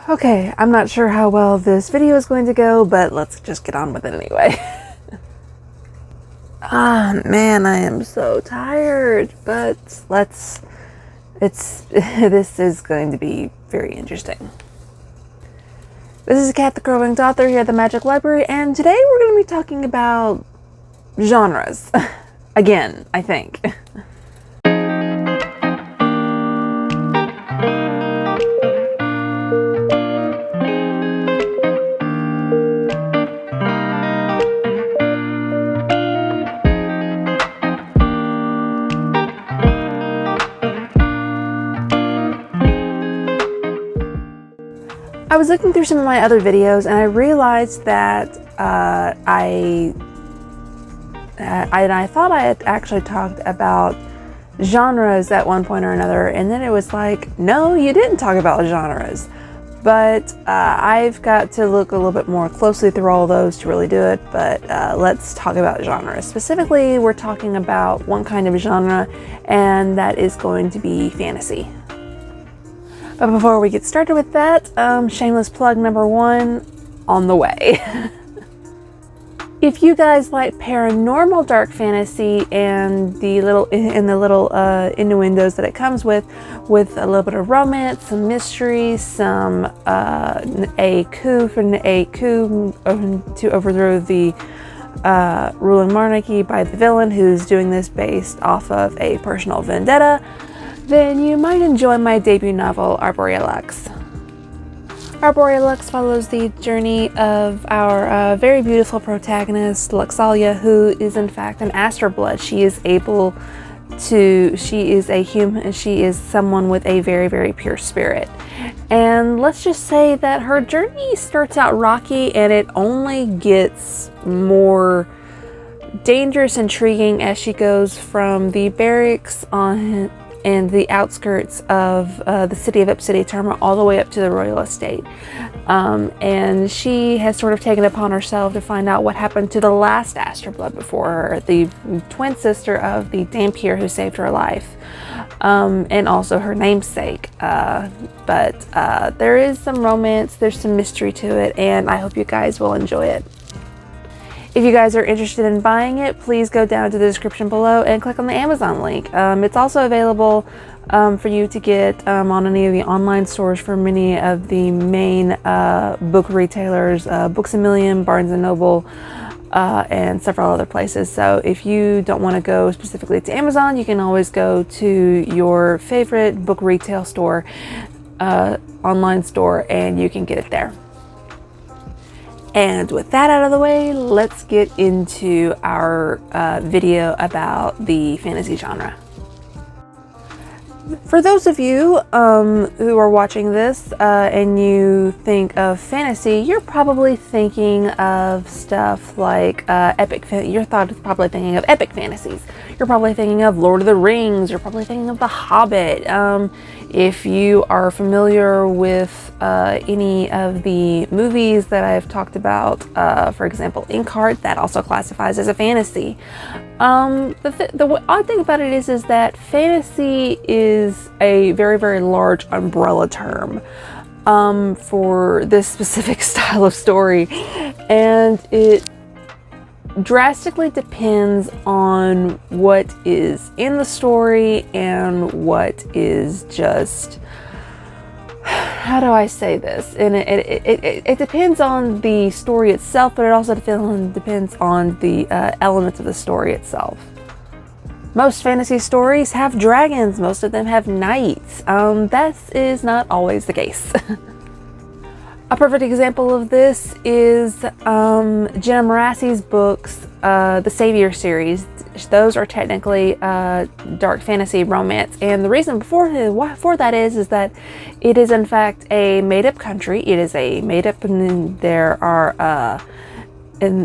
Okay, I'm not sure how well this video is going to go, but let's just get on with it anyway. Man, I am so tired, but this is going to be very interesting. This is Kat, the Crow-Winged Author here at the Magic Library, and today we're going to be talking about genres. Again, I think. I was looking through some of my other videos and I realized that I thought I had actually talked about genres at one point or another, and then it was like, no, you didn't talk about genres. But I've got to look a little bit more closely through all those to really do it, but let's talk about genres. Specifically, we're talking about one kind of genre, and that is going to be fantasy. But before we get started with that, shameless plug number one, on the way. If you guys like paranormal dark fantasy and the little innuendos that it comes with a little bit of romance, some mystery, some a coup to overthrow the ruling monarchy by the villain who's doing this based off of a personal vendetta, then you might enjoy my debut novel, Arborealux. Arborealux follows the journey of our very beautiful protagonist, Luxalia, who is in fact an Astroblood. She is someone with a very, very pure spirit. And let's just say that her journey starts out rocky and it only gets more dangerous and intriguing as she goes from the barracks and the outskirts of the city of Ipsity Terma all the way up to the royal estate. And she has sort of taken it upon herself to find out what happened to the last Astroblood before her, the twin sister of the Dampier who saved her life, and also her namesake. But there is some romance, there's some mystery to it, and I hope you guys will enjoy it. If you guys are interested in buying it, please go down to the description below and click on the Amazon link. It's also available for you to get on any of the online stores for many of the main book retailers, Books A Million, Barnes & Noble, and several other places. So if you don't want to go specifically to Amazon, you can always go to your favorite book retail store, online store, and you can get it there. And with that out of the way, let's get into our video about the fantasy genre. For those of you who are watching this and you think of fantasy, you're probably thinking of stuff like you're probably thinking of epic fantasies. You're probably thinking of Lord of the Rings. You're probably thinking of The Hobbit. If you are familiar with any of the movies that I've talked about, for example, Inkheart, that also classifies as a fantasy. The odd thing about it is that fantasy is a very, very large umbrella term for this specific style of story, and it drastically depends on what is in the story and what is just, how do I say this? And it depends on the story itself, but it also depends on the elements of the story itself. Most fantasy stories have dragons, most of them have knights. That is not always the case. A perfect example of this is Jenna Marassi's books, the Savior series. Those are technically dark fantasy romance, and the reason for that is that it is in fact a made-up country. It is a made-up, and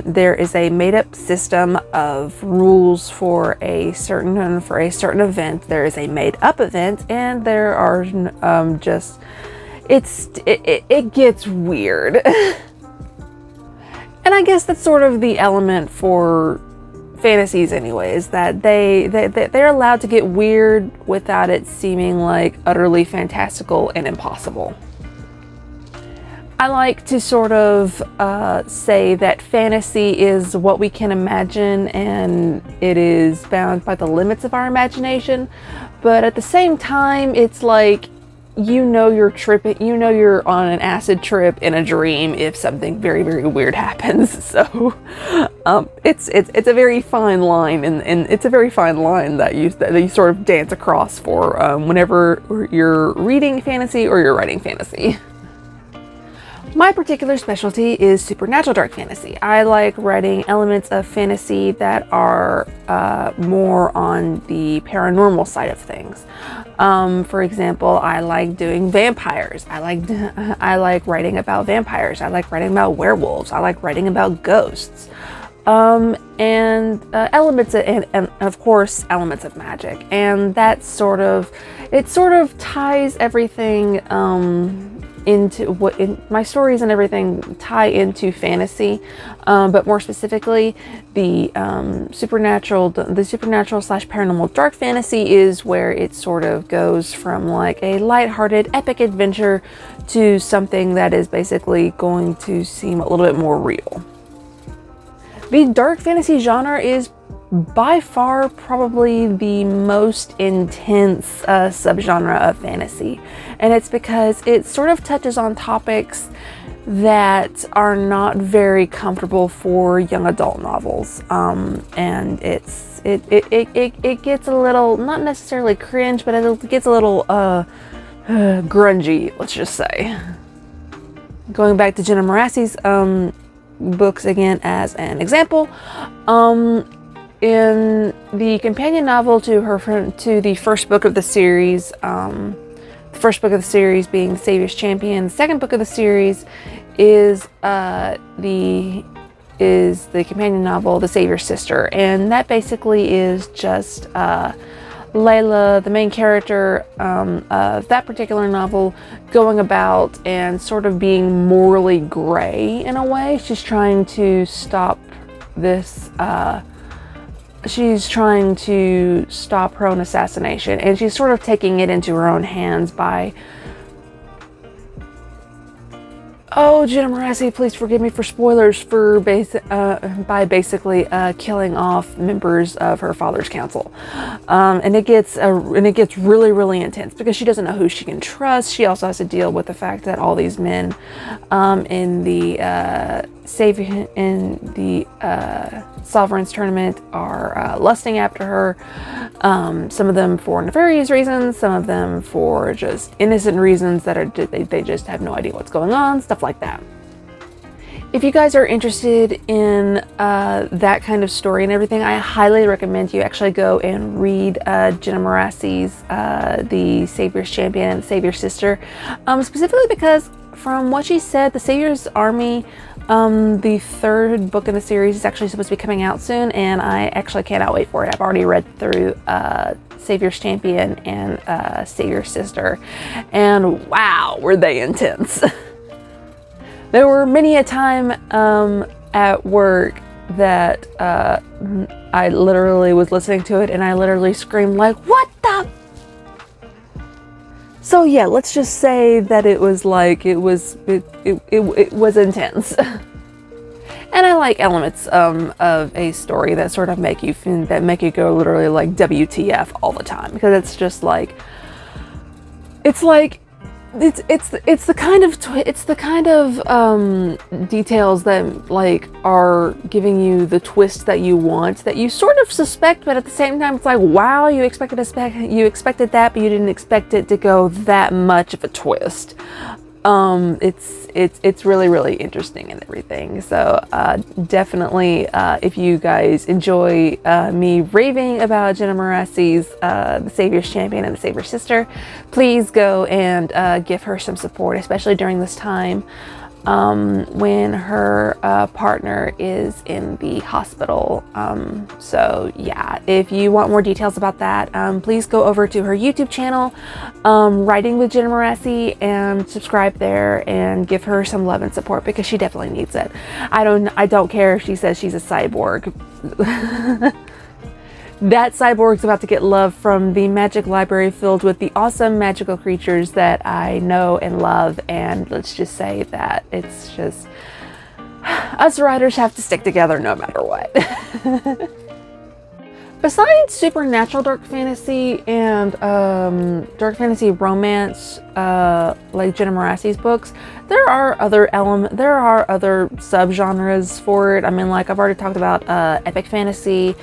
there is a made-up system of rules for a certain event. There is a made-up event, and there are it gets weird. And I guess that's sort of the element for fantasies anyways, that they're allowed to get weird without it seeming like utterly fantastical and impossible. I like to sort of say that fantasy is what we can imagine, and it is bound by the limits of our imagination. But at the same time, it's like, you're tripping, you're on an acid trip in a dream if something very, very weird happens. So it's a very fine line, and it's a very fine line that you sort of dance across for whenever you're reading fantasy or you're writing fantasy. My particular specialty is supernatural dark fantasy. I like writing elements of fantasy that are more on the paranormal side of things. For example, I like doing vampires. I like writing about vampires. I like writing about werewolves. I like writing about ghosts. And elements of, and of course elements of magic. And that sort of ties everything into my stories and everything tie into fantasy, but more specifically the supernatural slash paranormal dark fantasy is where it sort of goes from like a lighthearted epic adventure to something that is basically going to seem a little bit more real. The dark fantasy genre is by far probably the most intense subgenre of fantasy, and it's because it sort of touches on topics that are not very comfortable for young adult novels, and it gets a little, not necessarily cringe, but it gets a little grungy, let's just say. Going back to Jenna Morassy's books again as an example, in the companion novel to the first book of the series, the first book of the series being The Savior's Champion, the second book of the series is the companion novel The Savior's Sister, and that basically is just Layla, the main character of that particular novel, going about and sort of being morally gray in a way. She's trying to stop this. She's trying to stop her own assassination, and she's sort of taking it into her own hands by... Oh, Jenna Morassy, please forgive me for spoilers for by basically killing off members of her father's council, and it gets really, really intense because she doesn't know who she can trust. She also has to deal with the fact that all these men in the Sovereign's tournament are lusting after her. Some of them for nefarious reasons, some of them for just innocent reasons that are they just have no idea what's going on, stuff like that. If you guys are interested in that kind of story and everything, I highly recommend you actually go and read Jenna Morassy's The Savior's Champion and The Savior's Sister, specifically because from what she said, The Savior's Army, the third book in the series, is actually supposed to be coming out soon, and I actually cannot wait for it. I've already read through Savior's Champion and Savior's Sister, and wow, were they intense. There were many a time at work that I literally was listening to it and I literally screamed like, what the? So yeah, let's just say that it was like, it was intense. And I like elements of a story that sort of make you go literally like WTF all the time, because it's just like, it's the kind of details that like are giving you the twist that you want, that you sort of suspect, but at the same time it's like, wow, you expected that, but you didn't expect it to go that much of a twist. It's really, really interesting and everything. So definitely, if you guys enjoy me raving about Jenna Morassy's The Savior's Champion and The Savior's Sister, please go and give her some support, especially during this time when her partner is in the hospital. So yeah, if you want more details about that, please go over to her YouTube channel, Writing with Jenna Morassy, and subscribe there and give her some love and support, because she definitely needs it. I don't care if she says she's a cyborg. that cyborg's about to get love from the magic library filled with the awesome magical creatures that I know and love. And let's just say that it's just, us writers have to stick together no matter what. Besides supernatural dark fantasy and dark fantasy romance, like Jenna Marassi's books, there are other subgenres for it. I mean, like I've already talked about epic fantasy.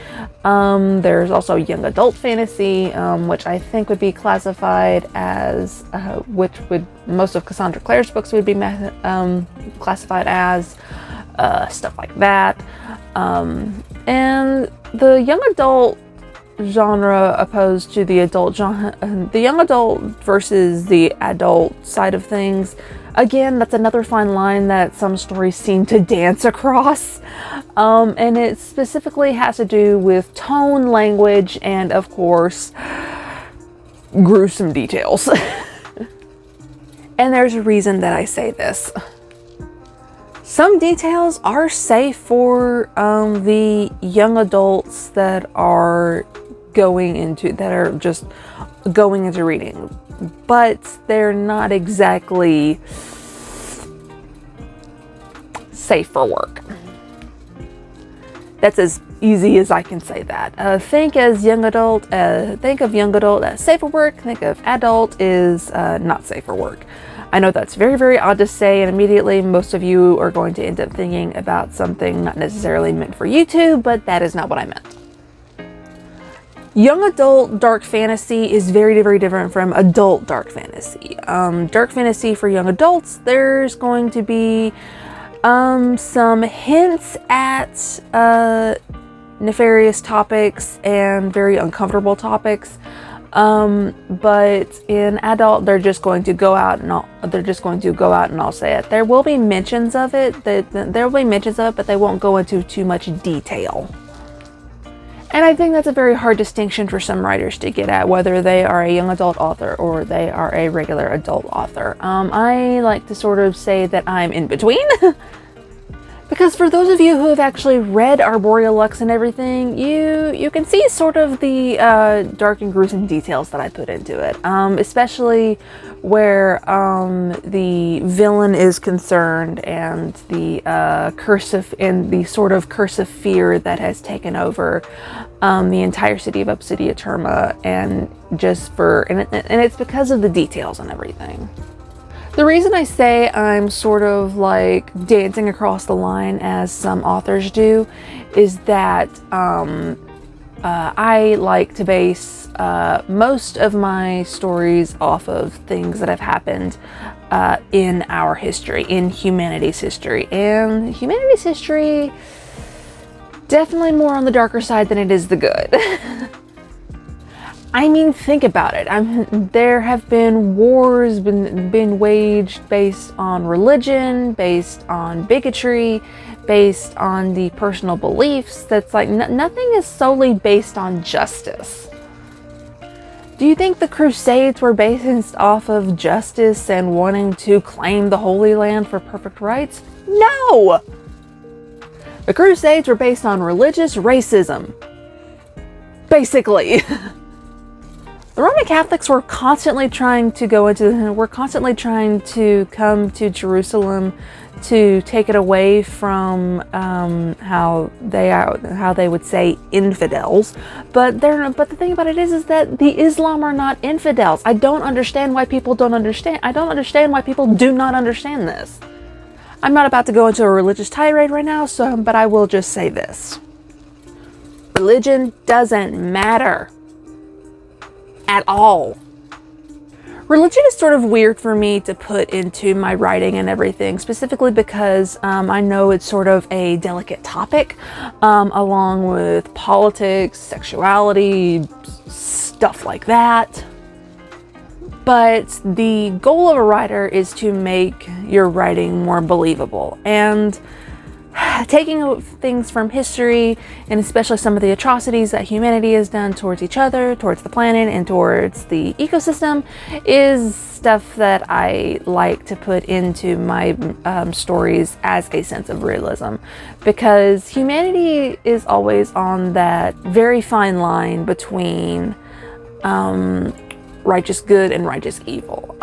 There's also young adult fantasy, which I think would be classified as, most of Cassandra Clare's books would be classified as stuff like that. And the young adult genre opposed to the adult genre, the young adult versus the adult side of things, again, that's another fine line that some stories seem to dance across. And it specifically has to do with tone, language, and of course, gruesome details. And there's a reason that I say this. Some details are safe for the young adults that are just going into reading, but they're not exactly safe for work. That's as easy as I can say that. Think of young adult as safe for work. Think of adult is not safe for work. I know that's very, very odd to say, and immediately most of you are going to end up thinking about something not necessarily meant for YouTube, but that is not what I meant. Young adult dark fantasy is very, very different from adult dark fantasy. Dark fantasy for young adults, there's going to be some hints at nefarious topics and very uncomfortable topics. But in adult, they're just going to go out and I'll say it. There will be mentions of it, but they won't go into too much detail. And I think that's a very hard distinction for some writers to get at, whether they are a young adult author or they are a regular adult author. I like to sort of say that I'm in between. Because for those of you who have actually read Arboreal Lux and everything, you can see sort of the dark and gruesome details that I put into it, especially where the villain is concerned and the sort of curse of fear that has taken over the entire city of Obsidia Terma, and it's because of the details and everything. The reason I say I'm sort of like dancing across the line as some authors do is that I like to base most of my stories off of things that have happened in our history, in humanity's history. And humanity's history, definitely more on the darker side than it is the good. I mean, think about it. There have been wars been waged based on religion, based on bigotry, based on the personal beliefs. That's like nothing is solely based on justice. Do you think the Crusades were based off of justice and wanting to claim the Holy Land for perfect rights? No! The Crusades were based on religious racism. Basically. The Roman Catholics were constantly trying to come to Jerusalem to take it away from how they would say infidels, but the thing about it is that the Islam are not infidels. I don't understand why people don't understand. I don't understand why people do not understand this. I'm not about to go into a religious tirade right now, but I will just say this: religion doesn't matter at all. Religion is sort of weird for me to put into my writing and everything, specifically because I know it's sort of a delicate topic, along with politics, sexuality, stuff like that. But the goal of a writer is to make your writing more believable. And taking things from history, and especially some of the atrocities that humanity has done towards each other, towards the planet, and towards the ecosystem, is stuff that I like to put into my stories as a sense of realism, because humanity is always on that very fine line between righteous good and righteous evil.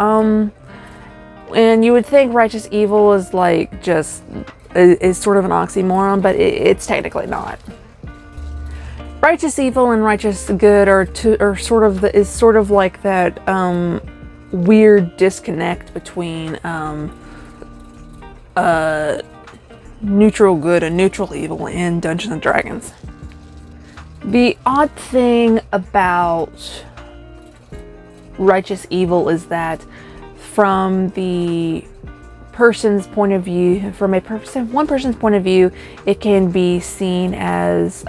And you would think righteous evil is like is sort of an oxymoron, but it's technically not. Righteous evil and righteous good are sort of like that weird disconnect between neutral good and neutral evil in Dungeons and Dragons. The odd thing about righteous evil is that from the person's point of view, one person's point of view, it can be seen as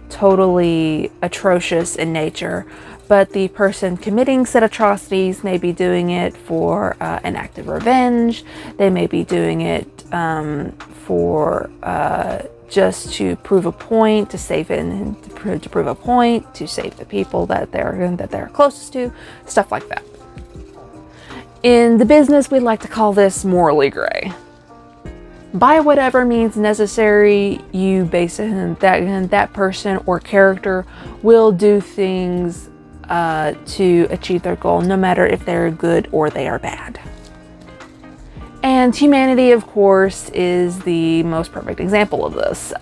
totally atrocious in nature, but the person committing said atrocities may be doing it for an act of revenge. They may be doing it for just to prove a point, to save it, and to prove a point, to save the people that they're closest to, stuff like that. In the business, we like to call this morally gray. By whatever means necessary, that person or character will do things to achieve their goal, no matter if they're good or they are bad. And humanity, of course, is the most perfect example of this.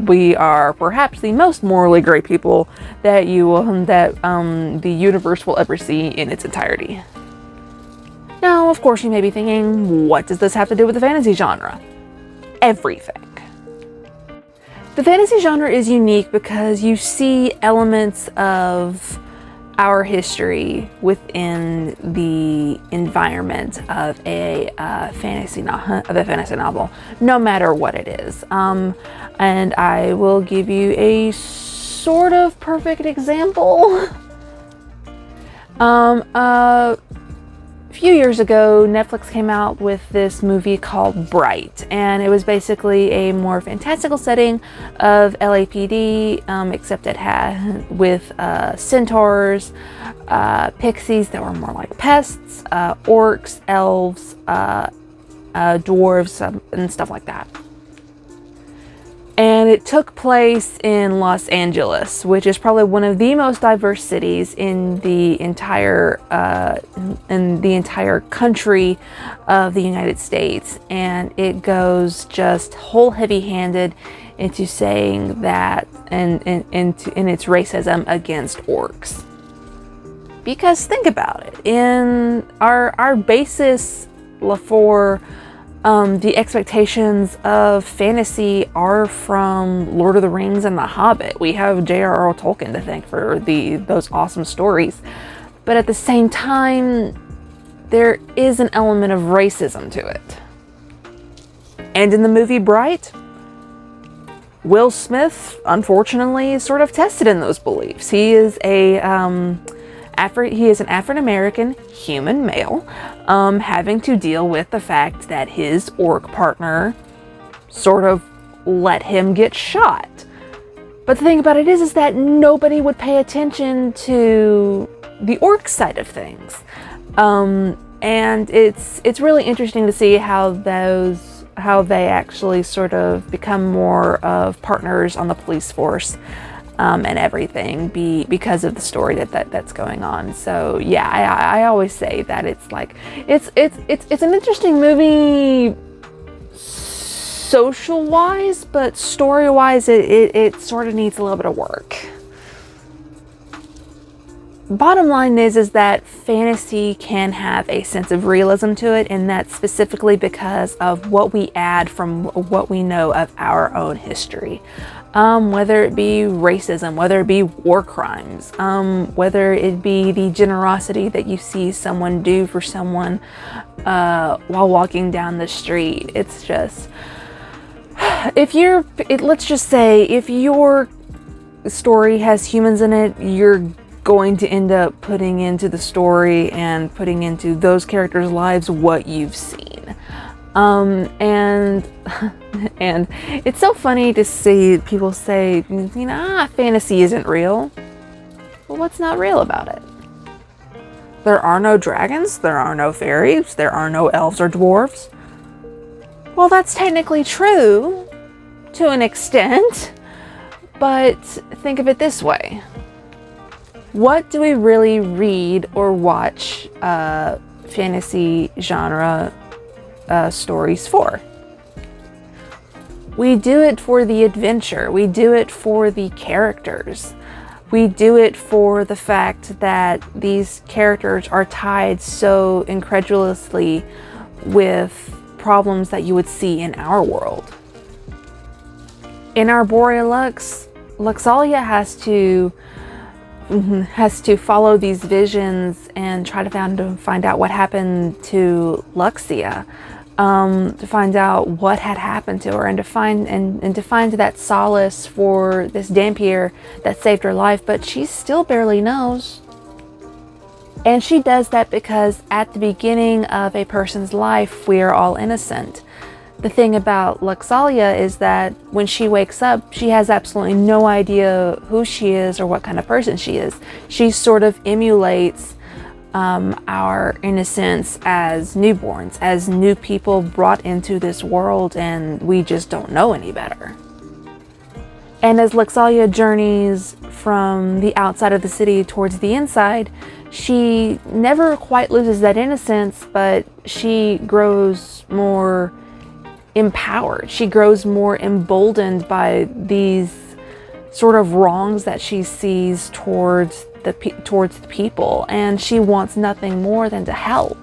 We are perhaps the most morally gray people that the universe will ever see in its entirety. Now, of course, you may be thinking, what does this have to do with the fantasy genre? Everything. The fantasy genre is unique because you see elements of our history within the environment of a fantasy novel, no matter what it is. And I will give you a sort of perfect example. A few years ago, Netflix came out with this movie called Bright, and it was basically a more fantastical setting of LAPD, except it had with centaurs, pixies that were more like pests, orcs, elves, dwarves, and stuff like that. And it took place in Los Angeles, which is probably one of the most diverse cities in the entire country of the United States. And it goes just whole heavy-handed into saying that and in its racism against orcs. Because think about it, in our basis for the expectations of fantasy are from Lord of the Rings and The Hobbit. We have J.R.R. Tolkien to thank for those awesome stories. But at the same time, there is an element of racism to it. And in the movie Bright, Will Smith, unfortunately, is sort of tested in those beliefs. He is an African-American human male, having to deal with the fact that his orc partner sort of let him get shot. But the thing about it is that nobody would pay attention to the orc side of things. And it's really interesting to see how they actually sort of become more of partners on the police force. And everything because of the story that's going on. So yeah, I always say that it's like it's an interesting movie social wise, but story wise it sort of needs a little bit of work. Bottom line is that fantasy can have a sense of realism to it, and that's specifically because of what we add from what we know of our own history. Whether it be racism, whether it be war crimes, whether it be the generosity that you see someone do for someone while walking down the street. It's just, let's just say, if your story has humans in it, you're going to end up putting into the story and putting into those characters' lives what you've seen. And and it's so funny to see people say, fantasy isn't real. Well, what's not real about it? There are no dragons, there are no fairies, there are no elves or dwarves. Well, that's technically true to an extent, but think of it this way. What do we really read or watch fantasy genre stories for? We do it for the adventure. We do it for the characters. We do it for the fact that these characters are tied so incredulously with problems that you would see in our world. In Arborea Lux, Luxalia has to follow these visions and try to find out what happened to Luxia, to find out what had happened to her, and to find that solace for this Dampier that saved her life, but she still barely knows. And she does that because at the beginning of a person's life, we are all innocent. The thing about Luxalia is that when she wakes up, she has absolutely no idea who she is or what kind of person she is. She sort of emulates our innocence as newborns, as new people brought into this world, and we just don't know any better. And as Luxalia journeys from the outside of the city towards the inside, she never quite loses that innocence, but she grows more empowered. She grows more emboldened by these sort of wrongs that she sees towards the people, and she wants nothing more than to help.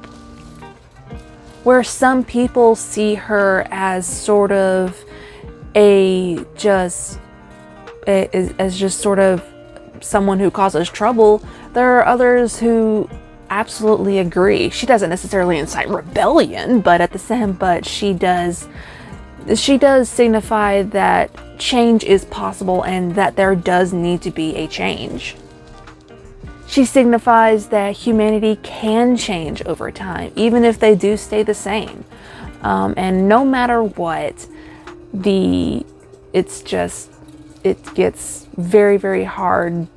Where some people see her as sort of just sort of someone who causes trouble, there are others who absolutely agree. She doesn't necessarily incite rebellion, but she does signify that change is possible and that there does need to be a change. She signifies that humanity can change over time, even if they do stay the same. And no matter what, it gets very, very hard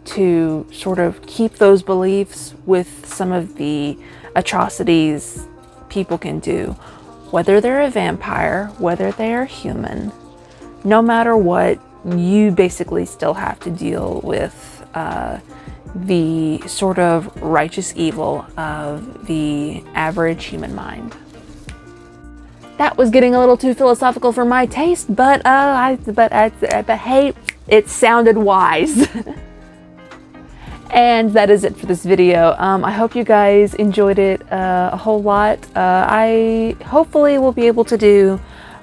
to sort of keep those beliefs with some of the atrocities people can do, whether they're a vampire, whether they are human. No matter what, you basically still have to deal with the sort of righteous evil of the average human mind. That was getting a little too philosophical for my taste, but hey, it sounded wise. And that is it for this video. I hope you guys enjoyed it a whole lot. I hopefully will be able to do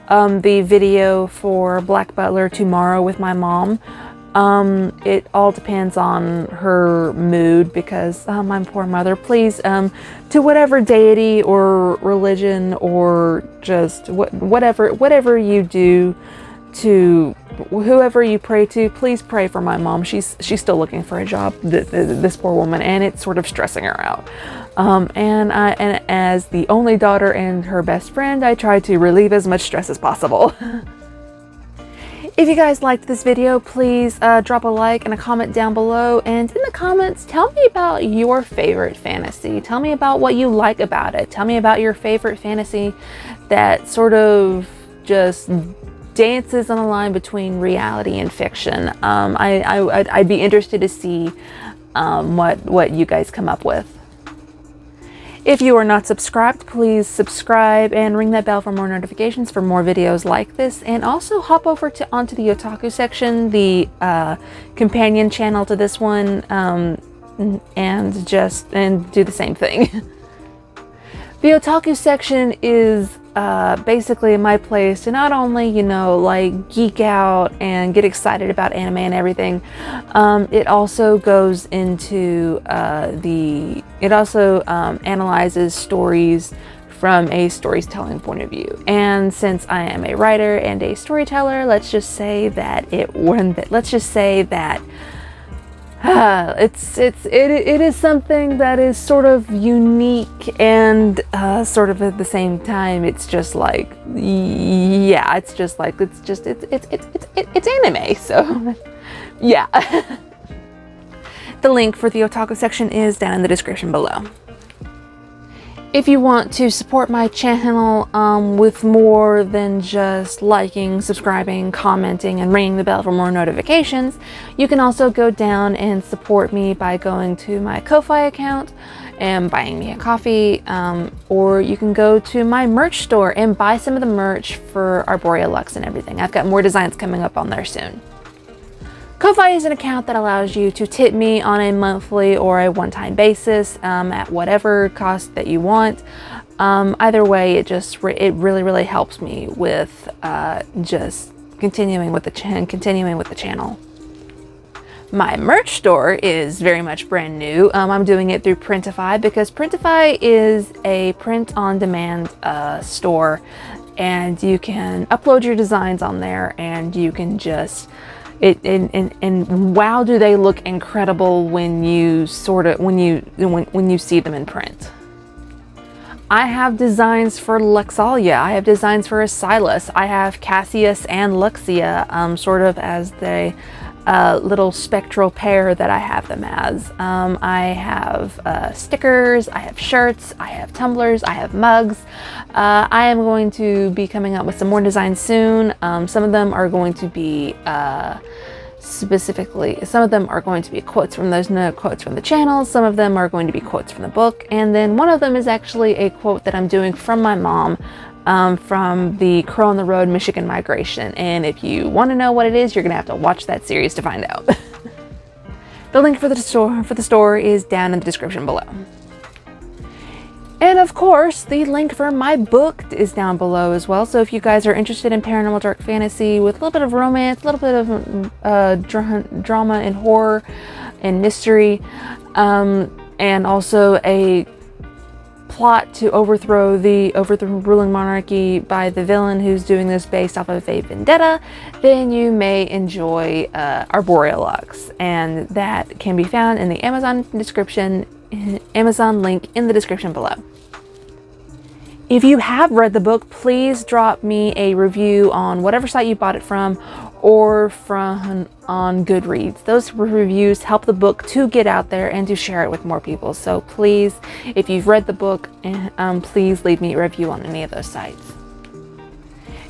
the video for Black Butler tomorrow with my mom. It all depends on her mood, because my poor mother, please, to whatever deity or religion or just whatever you do, to whoever you pray to, please pray for my mom. She's still looking for a job, this poor woman, and it's sort of stressing her out. And as the only daughter and her best friend, I try to relieve as much stress as possible. If you guys liked this video, please drop a like and a comment down below, and in the comments, tell me about your favorite fantasy. Tell me about what you like about it. Tell me about your favorite fantasy that sort of just dances on the line between reality and fiction. I'd be interested to see what you guys come up with. If you are not subscribed, please subscribe and ring that bell for more notifications for more videos like this. And also hop over onto the Otaku Section, the companion channel to this one, and do the same thing. The Otaku Section is basically my place to not only, like geek out and get excited about anime and everything. It also goes into it also analyzes stories from a storytelling point of view. And since I am a writer and a storyteller, let's just say that It is something that is sort of unique and sort of at the same time. It's just like, yeah, it's anime. So yeah. The link for the Otaku section is down in the description below. If you want to support my channel with more than just liking, subscribing, commenting, and ringing the bell for more notifications, you can also go down and support me by going to my Ko-Fi account and buying me a coffee, or you can go to my merch store and buy some of the merch for Arborea Lux and everything. I've got more designs coming up on there soon. Ko-Fi is an account that allows you to tip me on a monthly or a one-time basis at whatever cost that you want. Either way, it really helps me with just continuing with the channel. My merch store is very much brand new. I'm doing it through Printify because Printify is a print-on-demand store, and you can upload your designs on there, and you can just and wow, do they look incredible when you when you see them in print. I have designs for Luxalia, I have designs for Silas, I have Cassius and Luxia, sort of as the little spectral pair that I have them as. I have stickers, I have shirts, I have tumblers, I have mugs. I am going to be coming up with some more designs soon. Some of them are going to be some of them are going to be quotes from quotes from the channel, some of them are going to be quotes from the book, and then one of them is actually a quote that I'm doing from my mom from the Crow on the Road Michigan migration. And if you want to know what it is, you're gonna have to watch that series to find out. The link for the store is down in the description below. And of course, the link for my book is down below as well. So if you guys are interested in paranormal dark fantasy with a little bit of romance, a little bit of drama and horror and mystery, and also a plot to overthrow the ruling monarchy by the villain who's doing this based off of a vendetta, then you may enjoy Arborea Lux, and that can be found in the Amazon link in the description below. If you have read the book, please drop me a review on whatever site you bought it from, or on Goodreads. Those reviews help the book to get out there and to share it with more people. So please, if you've read the book, please leave me a review on any of those sites.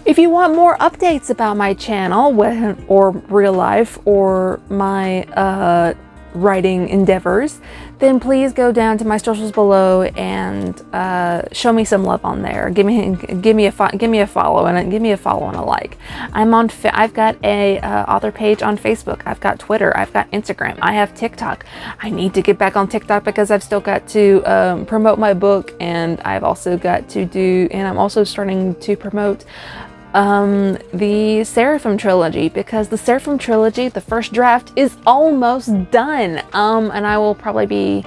If you want more updates about my channel, or real life, or my writing endeavors, then please go down to my socials below and show me some love on there. Give me a follow and a like. I've got a author page on Facebook. I've got Twitter. I've got Instagram. I have TikTok. I need to get back on TikTok because I've still got to promote my book, and I've also got to I'm also starting to promote the Seraphim trilogy, because the Seraphim trilogy, the first draft, is almost done, and I will probably be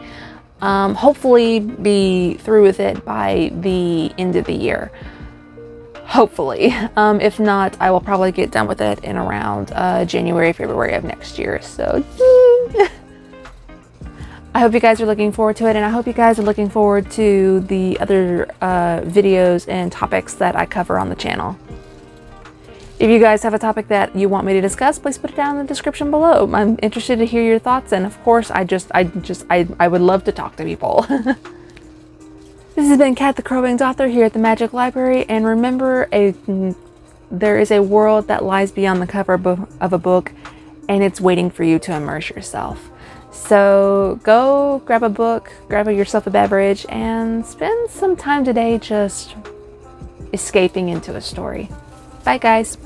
hopefully be through with it by the end of the year, hopefully. If not, I will probably get done with it in around January, February of next year. So I hope you guys are looking forward to it, and I hope you guys are looking forward to the other videos and topics that I cover on the channel. If you guys have a topic that you want me to discuss, please put it down in the description below. I'm interested to hear your thoughts, and of course, I would love to talk to people. This has been Kat the Crow-Winged Author here at the Magic Library, and remember, there is a world that lies beyond the cover of a book, and it's waiting for you to immerse yourself. So go grab a book, grab yourself a beverage, and spend some time today just escaping into a story. Bye, guys.